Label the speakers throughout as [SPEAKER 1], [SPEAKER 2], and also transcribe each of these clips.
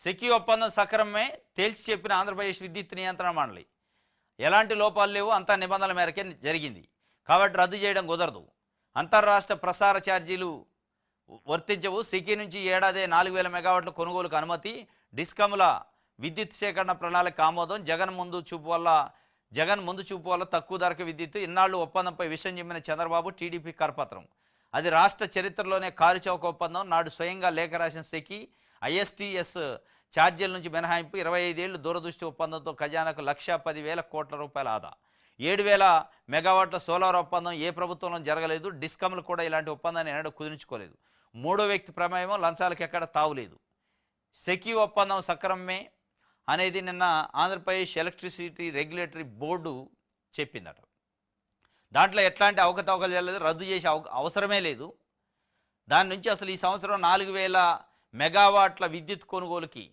[SPEAKER 1] SECI ఒప్పందం సక్రమమే తేల్చి చెప్పిన ఆంధ్రప్రదేశ్ విద్యుత్ నియంత్రణ మండలి. ఎలాంటి లోపాలు లేవు, అంతా నిబంధనల మేరకే జరిగింది కాబట్టి రద్దు చేయడం కుదరదు. అంతర్రాష్ట్ర ప్రసార ఛార్జీలు వర్తించవు. సెకీ నుంచి ఏడాది 4000 మెగావాట్ల కొనుగోలుకు అనుమతి. డిస్కమ్ల విద్యుత్ సేకరణ ప్రణాళిక ఆమోదం. జగన్ ముందు చూపు వల్ల తక్కువ ధరకు విద్యుత్. ఇన్నాళ్లు ఒప్పందంపై విషయం చెప్పిన చంద్రబాబు టీడీపీ కరపత్రం. అది రాష్ట్ర చరిత్రలోనే కారుచౌక ఒప్పందం. నాడు స్వయంగా లేఖ రాసిన సెకీ ఐఎస్టీఎస్ ఛార్జీల నుంచి మినహాయింపు. 25 ఏళ్లు దూరదృష్టి ఒప్పందంతో ఖజానాకు 1,10,000 కోట్ల రూపాయల ఆదా. 7,000 మెగావాట్ల సోలార్ ఒప్పందం ఏ ప్రభుత్వంలో జరగలేదు. డిస్కమ్లు కూడా ఇలాంటి ఒప్పందాన్ని ఎన్నడూ కుదుర్చుకోలేదు. మూడో వ్యక్తి ప్రమేయం, లంచాలకు ఎక్కడ తావులేదు. సెకీ ఒప్పందం సక్రమమే అనేది నిన్న ఆంధ్రప్రదేశ్ ఎలక్ట్రిసిటీ రెగ్యులేటరీ బోర్డు చెప్పిందట. దాంట్లో ఎట్లాంటి అవకతవకలు చేయలేదు, రద్దు చేసే అవసరమే లేదు. దాని నుంచి అసలు ఈ సంవత్సరం 4,000 మెగావాట్ల విద్యుత్ కొనుగోలుకి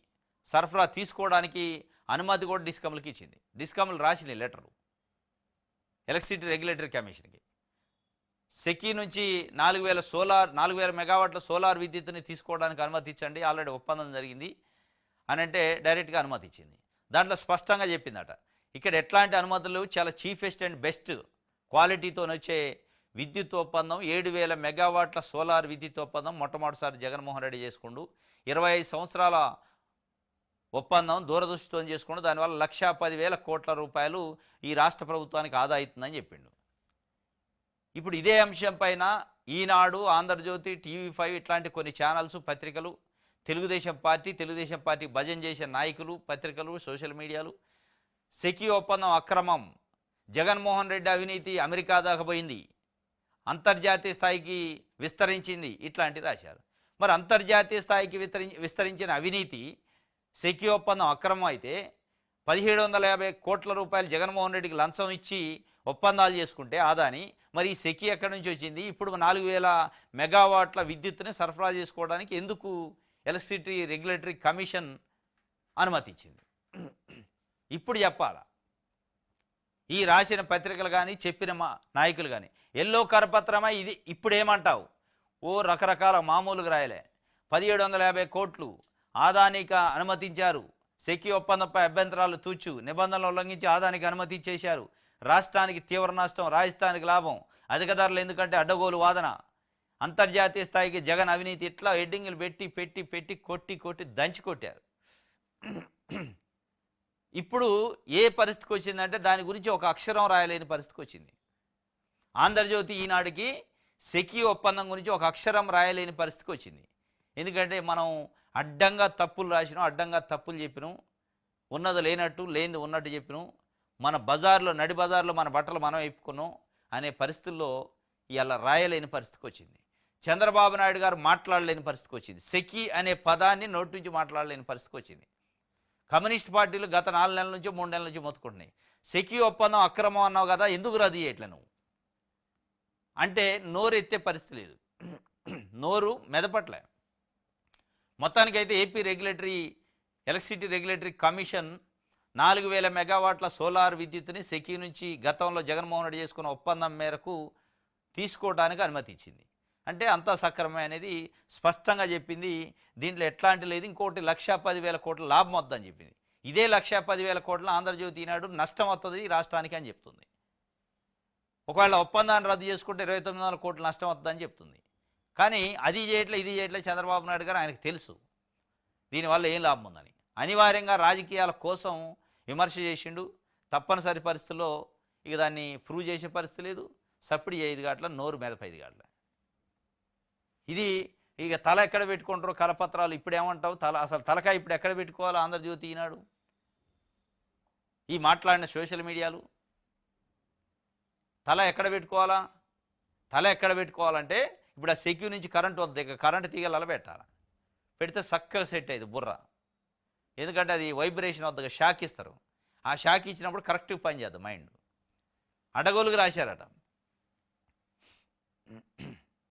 [SPEAKER 1] సరఫరా తీసుకోవడానికి అనుమతి కూడా డిస్కమ్లకి ఇచ్చింది. డిస్కమ్లు రాసిన లెటరు ఎలక్ట్రిసిటీ రెగ్యులేటరీ కమిషన్కి. సెకీ నుంచి 4,000 మెగావాట్ల సోలార్ విద్యుత్తుని తీసుకోవడానికి అనుమతి ఇచ్చండి, ఆల్రెడీ ఒప్పందం జరిగింది అని అంటే డైరెక్ట్గా అనుమతి ఇచ్చింది. దాంట్లో స్పష్టంగా చెప్పిందట ఇక్కడ ఎట్లాంటి అనుమతులు, చాలా చీఫెస్ట్ అండ్ బెస్ట్ క్వాలిటీతో వచ్చే విద్యుత్ ఒప్పందం. 7,000 మెగావాట్ల సోలార్ విద్యుత్ ఒప్పందం మొట్టమొదటిసారి జగన్మోహన్ రెడ్డి చేసుకుంటూ 25 సంవత్సరాల ఒప్పందం దూరదృష్టితో చేసుకుంటూ దానివల్ల 1,10,000 కోట్ల రూపాయలు ఈ రాష్ట్ర ప్రభుత్వానికి ఆదా అవుతుందని చెప్పిండు. ఇప్పుడు ఇదే అంశం పైన ఈనాడు, ఆంధ్రజ్యోతి, TV5 ఇట్లాంటి కొన్ని ఛానల్స్, పత్రికలు, తెలుగుదేశం పార్టీ భజన చేసే నాయకులు, పత్రికలు, సోషల్ మీడియాలు సెకీ ఒప్పందం అక్రమం, జగన్మోహన్ రెడ్డి అవినీతి అమెరికా దాకా పోయింది, అంతర్జాతీయ స్థాయికి విస్తరించింది, ఇట్లాంటివి రాశారు. మరి అంతర్జాతీయ స్థాయికి విస్తరించిన అవినీతి సెకీ ఒప్పందం అక్రమం అయితే 1,750 కోట్ల రూపాయలు జగన్మోహన్ రెడ్డికి లంచం ఇచ్చి ఒప్పందాలు చేసుకుంటే ఆదాని, మరి ఈ సెకీ ఎక్కడి నుంచి వచ్చింది? ఇప్పుడు 4,000 మెగావాట్ల విద్యుత్తుని సరఫరా చేసుకోవడానికి ఎందుకు ఎలక్ట్రిసిటీ రెగ్యులేటరీ కమిషన్ అనుమతి ఇచ్చింది? ఇప్పుడు చెప్పాలా? ఈ రాసిన పత్రికలు కానీ చెప్పిన నాయకులు కానీ ఎల్లో కరపత్రమా ఇది? ఇప్పుడు ఏమంటావు? ఓ రకరకాల మామూలుగా రాయలే. 1,750 కోట్లు ఆదానిక అనుమతించారు. సెకీ ఒప్పందంపై అభ్యంతరాలు తూచు, నిబంధనలు ఉల్లంఘించి ఆదానికి అనుమతి ఇచ్చేశారు. రాష్ట్రానికి తీవ్ర నష్టం, రాజస్థానికి లాభం, అధిక ధరలు ఎందుకంటే అడ్డగోలు వాదన, అంతర్జాతీయ స్థాయికి జగన్ అవినీతి, ఇట్లా హెడ్డింగ్లు పెట్టి కొట్టి దంచి కొట్టారు. ఇప్పుడు ఏ పరిస్థితికి వచ్చిందంటే దాని గురించి ఒక అక్షరం రాయలేని పరిస్థితికి వచ్చింది. ఆంధ్రజ్యోతి ఈనాడుకి సెకీ ఒప్పందం గురించి ఒక అక్షరం రాయలేని పరిస్థితికి వచ్చింది. ఎందుకంటే మనం అడ్డంగా తప్పులు రాసినాం, అడ్డంగా తప్పులు చెప్పినాం, ఉన్నది లేనట్టు లేనిది ఉన్నట్టు చెప్పినాం, మన నడి బజార్లో మన బట్టలు మనం వేపుకున్నాం అనే పరిస్థితుల్లో ఇలా రాయలేని పరిస్థితికి వచ్చింది. చంద్రబాబు నాయుడు గారు మాట్లాడలేని పరిస్థితికి వచ్చింది. సెకీ అనే పదాన్ని నోటి నుంచి మాట్లాడలేని పరిస్థితికి వచ్చింది. కమ్యూనిస్ట్ పార్టీలు గత 4 నెలల నుంచి 3 నెలల నుంచి మొత్తుకుంటున్నాయి. సెకీ ఒప్పందం అక్రమం అన్నావు కదా, ఎందుకు రద్దు చేయట్లే నువ్వు అంటే నోరు ఎత్తే పరిస్థితి లేదు, నోరు మెదపట్లే. మొత్తానికైతే ఏపీ ఎలక్ట్రిసిటీ రెగ్యులేటరీ కమిషన్ 4,000 మెగావాట్ల సోలార్ విద్యుత్తుని సెకీ నుంచి గతంలో జగన్మోహన్ రెడ్డి చేసుకున్న ఒప్పందం మేరకు తీసుకోవడానికి అనుమతి ఇచ్చింది. అంటే అంతా సక్రమే అనేది స్పష్టంగా చెప్పింది. దీంట్లో ఎట్లాంటి లేదు. ఇంకోటి 1,10,000 కోట్ల లాభం వద్దని చెప్పింది. ఇదే 1,10,000 కోట్ల ఆంధ్రజ్యోతి ఈనాడు నష్టం వస్తుంది రాష్ట్రానికి అని చెప్తుంది. ఒకవేళ ఒప్పందాన్ని రద్దు చేసుకుంటే 2,900 కోట్ల నష్టం వస్తుందని చెప్తుంది. కానీ అది చేయట్లే, ఇది చేయట్లే చంద్రబాబు నాయుడు గారు. ఆయనకు తెలుసు దీనివల్ల ఏం లాభం ఉందని. అనివార్యంగా రాజకీయాల కోసం విమర్శ చేసిండు. తప్పనిసరి పరిస్థితుల్లో ఇక దాన్ని ప్రూవ్ చేసే పరిస్థితి లేదు. సప్పిడి చేయదు కాట్ల, నోరు మెదపైది కాట్ల. ఇది ఇక తల ఎక్కడ పెట్టుకుంటారో కరపత్రాలు. ఇప్పుడేమంటావు? అసలు తలకాయ ఇప్పుడు ఎక్కడ పెట్టుకోవాలి ఆంధ్రజ్యోతి ఈనాడు? ఈ మాట్లాడిన సోషల్ మీడియాలు తల ఎక్కడ పెట్టుకోవాలా? తల ఎక్కడ పెట్టుకోవాలంటే ఇప్పుడు ఆ సెక్యూ నుంచి కరెంట్ వద్ద కరెంటు తీగలు అలబెట్టాలి. పెడితే చక్కగా సెట్ అయ్యింది బుర్ర. ఎందుకంటే అది వైబ్రేషన్ వద్దగా షాక్ ఇస్తారు. ఆ షాక్ ఇచ్చినప్పుడు కరెక్ట్గా పనిచేద్దాం మైండ్. అడగోలుగా రాశారట.